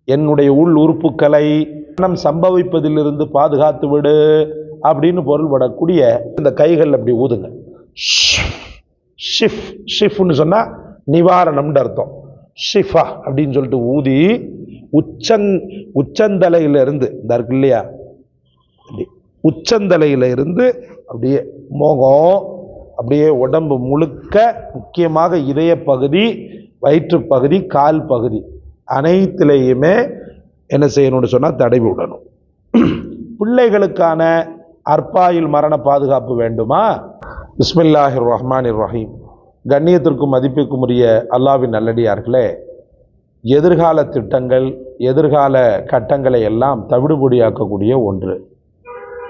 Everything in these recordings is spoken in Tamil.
என்னுடைய உள் உறுப்புக்களை மரணம் சம்பவிப்பதிலிருந்து பாதுகாத்து விடு அப்படின்னு பொருள்படக்கூடிய இந்த கைகள் அப்படி ஊதுங்க. ஷிஃப் ஷிஃப்னு சொன்னா நிவாரணம்னு அர்த்தம். ஷிஃபா அப்படின்னு சொல்லிட்டு ஊதி உச்சந்தலையில இருந்து இந்த இருக்கு இல்லையா, உச்சந்தலையில இருந்து அப்படியே முகம், அப்படியே உடம்பு முழுக்க, முக்கியமாக இதய பகுதி, வயிற்று பகுதி, கால் பகுதி அனைத்திலேயுமே என்ன செய்யணும்னு சொன்னா தடவி விடணும். பிள்ளைகளுக்கான அற்பாயுள் மரண பாதுகாப்பு வேண்டுமா? பிஸ்மில்லாஹிர் ரஹ்மானிர் ரஹீம். கண்ணியத்திற்கும் மதிப்புக்கும் உரிய அல்லாஹ்வின் நல்லடியார்களே, எதிர்கால திட்டங்கள், எதிர்கால கட்டங்களை எல்லாம் தவிடுபொடியாக்கக்கூடிய ஒன்று,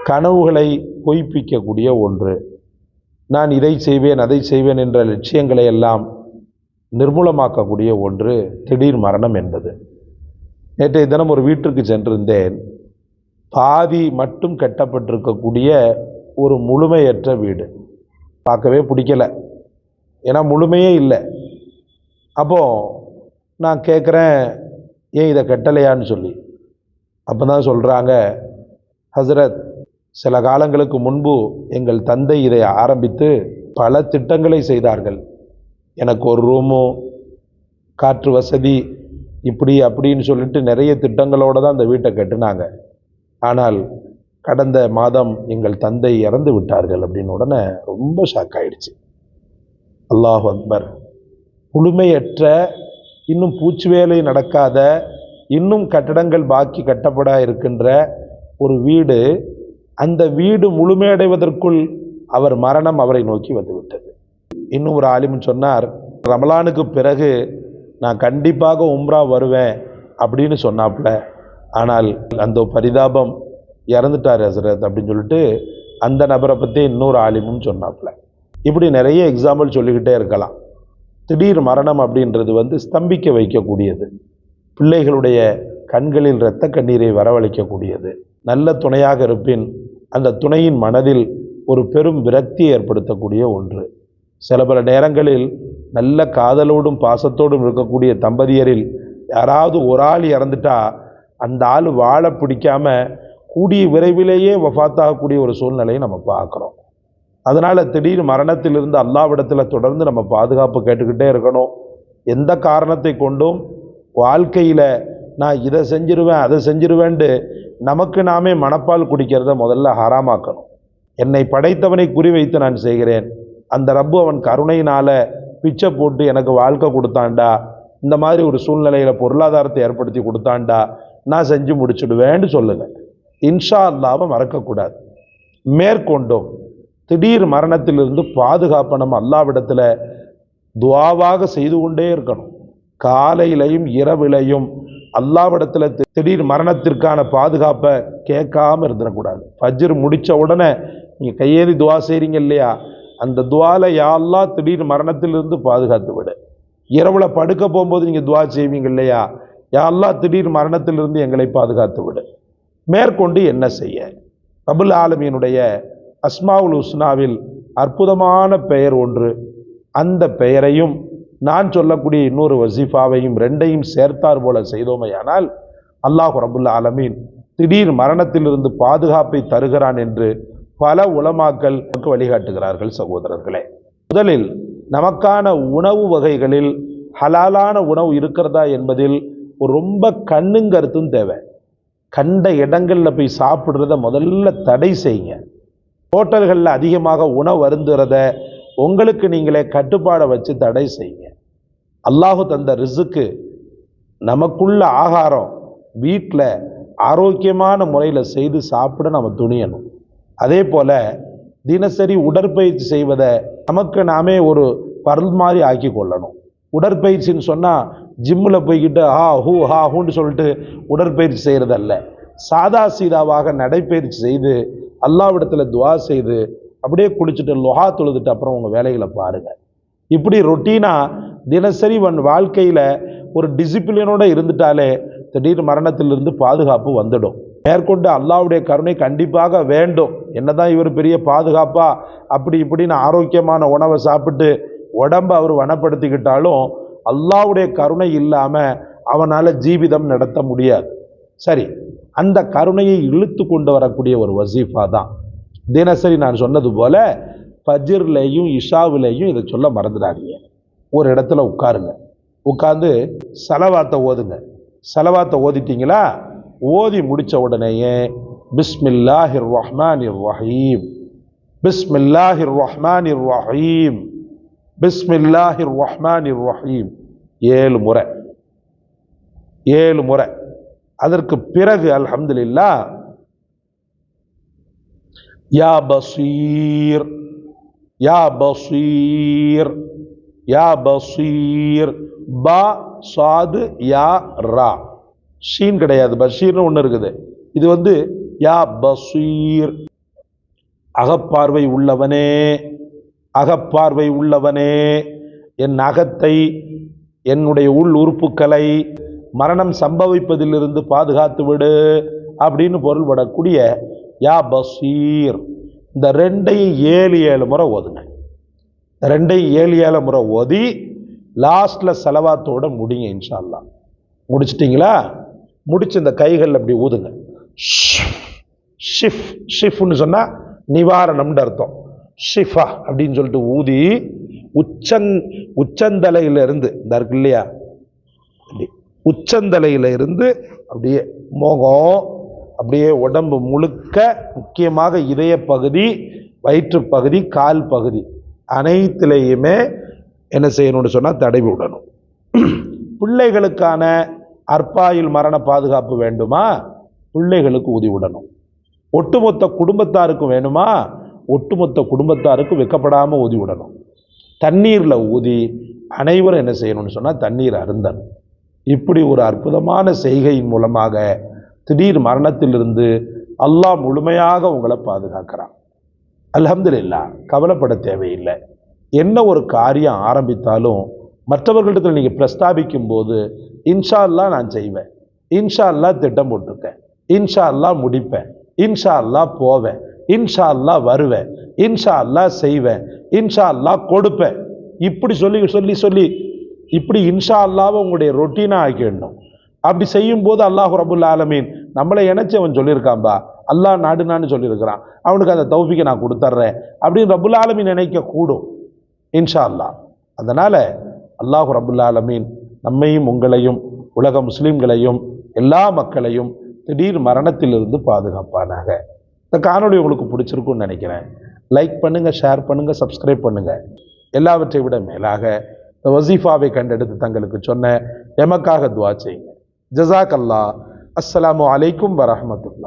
கனவுகளை பொய்ப்பிக்கக்கூடிய ஒன்று, நான் இதை செய்வேன் அதை செய்வேன் என்ற லட்சியங்களை எல்லாம் நிர்மூலமாக்கக்கூடிய ஒன்று திடீர் மரணம் என்பது. நேற்றைய தினம் ஒரு வீட்டிற்கு சென்றிருந்தேன். பாதி மட்டும் கட்டப்பட்டிருக்கக்கூடிய ஒரு முழுமையற்ற வீடு. பார்க்கவே பிடிக்கல, ஏன்னா முழுமையே இல்லை. அப்போ நான் கேட்குறேன், ஏன் இதை கட்டலையான்னு சொல்லி. அப்போ தான் சொல்கிறாங்க, ஹசரத், சில காலங்களுக்கு முன்பு எங்கள் தந்தை இதை ஆரம்பித்து பல திட்டங்களை செய்தார்கள். எனக்கு ஒரு ரூமு, காற்று வசதி, இப்படி அப்படின்னு சொல்லிட்டு நிறைய திட்டங்களோடு தான் அந்த வீட்டை கட்டினாங்க. ஆனால் கடந்த மாதம் எங்கள் தந்தை இறந்து விட்டார்கள் அப்படின்னு உடனே ரொம்ப ஷாக் ஆயிடுச்சு. அல்லாஹ் அக்பர். முழுமையற்ற, இன்னும் பூச்சி வேலை நடக்காத, இன்னும் கட்டடங்கள் பாக்கி கட்டப்பட இருக்கின்ற ஒரு வீடு, அந்த வீடு முழுமையடைவதற்குள் அவர் மரணம் அவரை நோக்கி வந்துவிட்டது. இன்னும் ஒரு ஆலிம் சொன்னார், ரமலானுக்கு பிறகு நான் கண்டிப்பாக உம்ரா வருவேன் அப்படின்னு சொன்னாப்புல. ஆனால் அந்த பரிதாபம், இறந்துட்டார் ஹசரத் அப்படின்னு சொல்லிட்டு அந்த நபரை பற்றி இன்னொரு ஆலிமும் சொன்னாப்புல. இப்படி நிறைய எக்ஸாம்பிள் சொல்லிக்கிட்டே இருக்கலாம். திடீர் மரணம் அப்படின்றது ஸ்தம்பிக்க வைக்கக்கூடியது, பிள்ளைகளுடைய கண்களில் இரத்த கண்ணீரை வரவழைக்கக்கூடியது. நல்ல துணையாக இருப்பின் அந்த துணையின் மனதில் ஒரு பெரும் விரக்தியை ஏற்படுத்தக்கூடிய ஒன்று. சில பல நேரங்களில் நல்ல காதலோடும் பாசத்தோடும் இருக்கக்கூடிய தம்பதியரில் யாராவது ஒரு ஆள் இறந்துட்டா அந்த ஆள் வாழ பிடிக்காம கூடிய விரைவிலேயே வஃபாத்தாகக்கூடிய ஒரு சூழ்நிலையை நம்ம பார்க்குறோம். அதனால் திடீர் மரணத்திலிருந்து அல்லாஹ்விடத்தில் தொடர்ந்து நம்ம பாதுகாப்பு கேட்டுக்கிட்டே இருக்கணும். எந்த காரணத்தை கொண்டும் வாழ்க்கையில் நான் இதை செஞ்சிருவேன் அதை செஞ்சிருவேன்ட்டு நமக்கு நாமே மனப்பால் குடிக்கிறத முதல்ல ஹராமாக்கணும். என்னை படைத்தவனை குறிவைத்து நான் செய்கிறேன், அந்த ரப்பு அவன் கருணையினால் பிச்சை போட்டு எனக்கு வாழ்க்கை கொடுத்தான்டா, இந்த மாதிரி ஒரு சூழ்நிலையில் பொருளாதாரத்தை ஏற்படுத்தி கொடுத்தான்டா, நான் செஞ்சு முடிச்சுடுவேன்னு சொல்லுங்கள். இன்ஷா அல்லாஹ்வை மறக்கக்கூடாது. மேற்கொண்டோம் திடீர் மரணத்திலிருந்து பாதுகாப்பை நம்ம அல்லாஹ்விடத்தில் துஆவாக செய்து கொண்டே இருக்கணும். காலையிலையும் இரவிலையும் அல்லாஹ்விடத்தில் திடீர் மரணத்திற்கான பாதுகாப்பை கேட்காம இருந்துடக்கூடாது. ஃபஜ்ர் முடித்த உடனே நீங்கள் கையேறி துஆ செய்கிறீங்க இல்லையா, அந்த துஆல யா அல்லாஹ் திடீர் மரணத்திலிருந்து பாதுகாத்து விடு. இரவில் படுக்க போகும்போது நீங்கள் துஆ செய்வீங்க இல்லையா, யா அல்லாஹ் திடீர் மரணத்திலிருந்து எங்களை பாதுகாத்து விடு. மேற்கொண்டு என்ன செய்ய? ரப்புல் ஆலமீனுடைய அஸ்மாவுல் ஹுஸ்னாவில் அற்புதமான பெயர் ஒன்று, அந்த பெயரையும் நான் சொல்லக்கூடிய இன்னொரு வசீஃபாவையும் ரெண்டையும் சேர்த்தார் போல செய்தோமையானால் அல்லாஹ் ரப்புல் ஆலமீன் திடீர் மரணத்திலிருந்து பாதுகாப்பை தருகிறான் என்று பல உலமாக்கள் வழிகாட்டுகிறார்கள். சகோதரர்களே, முதலில் நமக்கான உணவு வகைகளில் ஹலாலான உணவு இருக்கிறதா என்பதில் ரொம்ப கண்ணும் கருத்தும் தேவை. கண்ட இடங்களில் போய் சாப்பிட்றத முதல்ல தடை செய்யுங்க. ஹோட்டல்களில் அதிகமாக உணவு அருந்துறத உங்களுக்கு நீங்களே கட்டுப்பாடை வச்சு தடை செய்யுங்க. அல்லாஹு தந்த ரிசுக்கு, நமக்குள்ள ஆகாரம் வீட்டில் ஆரோக்கியமான முறையில் செய்து சாப்பிட நம்ம துணியணும். அதே போல் தினசரி உடற்பயிற்சி செய்வதை நமக்கு நாமே ஒரு பர்ல் மாதிரி ஆக்கி கொள்ளணும். உடற்பயிற்சின்னு சொன்னால் ஜிம்மில் போய்கிட்டு ஹூன்னு சொல்லிட்டு உடற்பயிற்சி செய்கிறதல்ல. சாதா சீதாவாக நடைப்பயிற்சி செய்து அல்லாஹ்விடத்தில் துஆ செய்து அப்படியே குளிச்சுட்டு லுஹா தொழுதுட்டு அப்புறம் உங்கள் வேலைகளை பாருங்கள். இப்படி ரொட்டீனாக தினசரி வாழ்க்கையில் ஒரு டிசிப்ளினோடு இருந்துட்டாலே திடீர் மரணத்திலிருந்து பாதுகாப்பு வந்துடும். மேற்கொண்டு அல்லாஹ்வுடைய கருணை கண்டிப்பாக வேண்டும். என்னதான் இவர் பெரிய பாதுகாப்பா அப்படி இப்படின்னு ஆரோக்கியமான உணவை சாப்பிட்டு உடம்பை அவர் வனப்படுத்திக்கிட்டாலும் அல்லாஹ்வுடைய கருணை இல்லாமல் அவனால் ஜீவிதம் நடத்த முடியாது. சரி, அந்த கருணையை இழுத்து கொண்டு வரக்கூடிய ஒரு வசீஃபா தான் தினசரி நான் சொன்னது போல ஃபஜ்ர்லையும் இஷாவிலையும் இதை சொல்ல மறந்துடாதீங்க. ஒரு இடத்துல உட்காருங்க, உட்கார்ந்து சலவாத்தை ஓதுங்க. சலவாத்தை ஓதிட்டீங்களா? ஓதி முடிச்ச உடனேயே பிஸ்மில்லாஹிர் ரஹ்மானிர் ரஹீம், பிஸ்மில்லாஹிர் ரஹ்மானிர் ரஹீம், பிஸ்மில்லாஹிர் ரஹ்மானிர் ரஹீம் 7 முறை, 7 முறை. அதற்கு பிறகு அல்ஹம்துலில்லாஹ் யா பஸீர், யா பஸீர், யா பஸீர், பா சாது யா ரா, ஷீன் கிடையாது, பஷீர்னு ஒன்று இருக்குது. இது யா பஸீர், அகப்பார்வை உள்ளவனே, அகப்பார்வை உள்ளவனே, என் அகத்தை, என்னுடைய உள் உறுப்புக்களை மரணம் சம்பவிப்பதிலிருந்து பாதுகாத்து விடு அப்படின்னு பொருள்படக்கூடிய யா பஸீர். இந்த 2ஐயும் 7 முறை ஓதுங்க. 2ஐயும் 7 முறை ஓதி லாஸ்ட்ல செலவாத்தோட முடிங்க. இன்ஷா அல்லாஹ் முடிச்சிட்டிங்களா? முடிச்சு இந்த கைகள் அப்படி ஊதுங்க. ஷிஃப், ஷிஃப்னு சொன்னா நிவாரணம்னு அர்த்தம். ஷிஃபா அப்படின்னு சொல்லிட்டு ஊதி உச்சந்தலையில இருந்து இந்த இருக்கு இல்லையா, உச்சந்தலையில இருந்து அப்படியே முகம், அப்படியே உடம்பு முழுக்க, முக்கியமாக இதய பகுதி, வயிற்று பகுதி, கால் பகுதி அனைத்திலையுமே என்ன செய்யணும்னு சொன்னா தடவி விடணும். பிள்ளைகளுக்கான அற்பாயில் மரண பாதுகாப்பு வேண்டுமா? பிள்ளைகளுக்கு ஊதி விடணும். ஒட்டுமொத்த குடும்பத்தாருக்கும் வேணுமா? ஒட்டுமொத்த குடும்பத்தாருக்கும் வெக்கப்படாம ஊதி விடணும். தண்ணீர்ல ஊதி அனைவரும் என்ன செய்யணும்னு சொன்னா தண்ணீர் அருந்தணும். இப்படி ஒரு அற்புதமான செய்கையின் மூலமாக திடீர் மரணத்திலிருந்து அல்லாஹ் முழுமையாக உங்களை பாதுகாக்கிறான். அல்ஹம்துலில்லாஹ், கவலைப்பட தேவையில்லை. என்ன ஒரு காரியம் ஆரம்பித்தாலும் மற்றவர்களிடத்தில் நீங்க பிரஸ்தாபிக்கும் போது இன்ஷா அல்லாஹ் நான் செய்வேன், இன்ஷா அல்லாஹ் திட்டம் போட்டிருக்கேன், இன்ஷா அல்லாஹ் முடிப்பேன், இன்ஷா அல்லாஹ் போவேன், இன்ஷா அல்லாஹ் வருவேன், இன்ஷா அல்லாஹ் செய்வேன், இன்ஷா அல்லாஹ் கொடுப்பேன், இப்படி சொல்லி சொல்லி சொல்லி இப்படி இன்ஷா அல்லாஹ்வை உங்களுடைய ரொட்டீனா ஆக்கிடணும். அப்படி செய்யும் போது அல்லாஹ் ரப்புல் ஆலமீன் நம்மளை இணைச்சவன் சொல்லியிருக்கான்பா, அல்லாஹ் நாடுனான்னு சொல்லியிருக்கிறான், அவனுக்கு அந்த தௌஃபீகை நான் கொடுத்துட்றேன் அப்படின்னு ரப்புல் ஆலமீன் நினைக்க கூடும் இன்ஷா அல்லாஹ். அதனால அல்லாஹ் ரப்புல் ஆலமீன் நம்மையும் உங்களையும் உலக முஸ்லீம்களையும் எல்லா மக்களையும் திடீர் மரணத்திலிருந்து பாதுகாப்பானாக. இந்த காணொளி உங்களுக்கு பிடிச்சிருக்குன்னு நினைக்கிறேன். லைக் பண்ணுங்க, ஷேர் பண்ணுங்க, சப்ஸ்கிரைப் பண்ணுங்க. எல்லாவற்றை விட மேலாக இந்த வசீஃபாவை கண்டெடுத்து தங்களுக்கு சொன்ன எமக்காக துஆ செய்யுங்க. ஜஸாக் அல்லாஹ். அஸ்ஸலாமு அலைக்கும் வரஹ்மத்துல்லாஹ்.